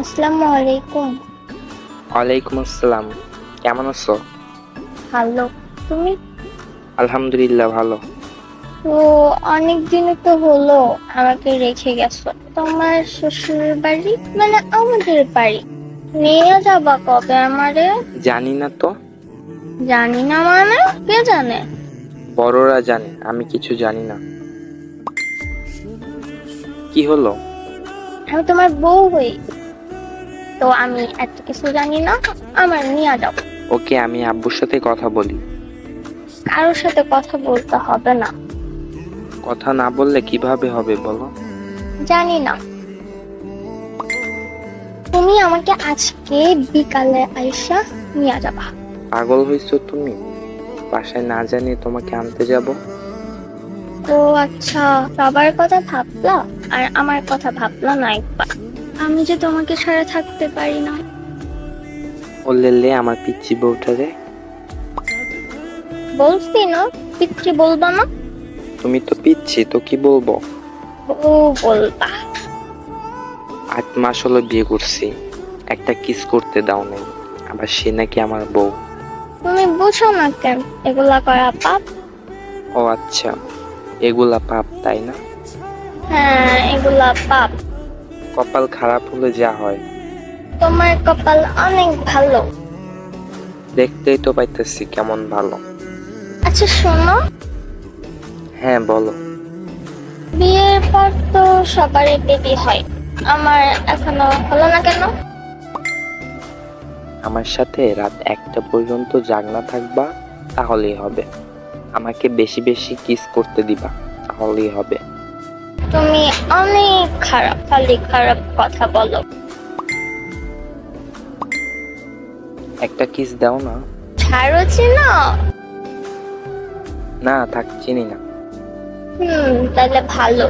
আসসালামু আলাইকুম। ওয়ালাইকুম আসসালাম। কেমন আছো? ভালো। তুমি? আলহামদুলিল্লাহ ভালো। তো অনেক দিন তো হলো আমাকে রেখে গেছো। তোমার শ্বশুর বাড়ি মানে আমাদের বাড়ি নিয়ে যাবা কবে আমারে? জানি না তো। জানি না মানে কে জানে? বড়রা জানে, আমি কিছু জানি না। কি হলো? আমি তোমার বউ হই, তো আমি এত কিছু জানি না। আমার নিয়ে যাও। ওকে, আমি আব্বুর সাথে কথা বলি। কারোর সাথে কথা বলতে হবে না। কথা না বললে কিভাবে হবে বলো? জানি না। তুমি আমাকে আজকে বিকালে আইসা নিয়ে যাবা। পাগল হয়েছো তুমি? বাসায় না জানিয়ে তোমাকে আনতে যাব? ও আচ্ছা, সবার কথা ভাবলা আর আমার কথা ভাবলা না একবার। আমি যে তোমাকে ছাড়া থাকতে পারি না। বললে আমার পিচ্চি বউটারে। বলছি না পিচ্ছি বলবা না। তুমি তো পিচ্ছি, তো কি বলবো? ও বলবা। 8 মাস হলো বিয়ে করছি, একটা কিস করতে দাও নাই, আবার সে নাকি আমার বউ। তুমি বুঝো না কেন এগুলা করা পাপ? ও আচ্ছা, এগুলা পাপ তাই না? হ্যাঁ এগুলা পাপ। কপাল খারাপ হলে যা হয়। তোমার কপাল অনেক ভালো। দেখতেই তো পাইতেছি কেমন ভালো। আচ্ছা শোনো, হ্যাঁ বলো। বিয়ের পর তো সবারই বেবি হয়, আমার এখনো হলো না কেন? আমার সাথে রাত 1টা পর্যন্ত জাগনা থাকবা, তাহলেই হবে। আমাকে বেশি বেশি কিস করতে দিবা, তাহলেই হবে। তুমি অনেক খারাপ, খালি খারাপ কথা বলো। একটা কিস দাও না। ছাড়ো চিনো। না থাক, চিনি না। তাহলে ভালো।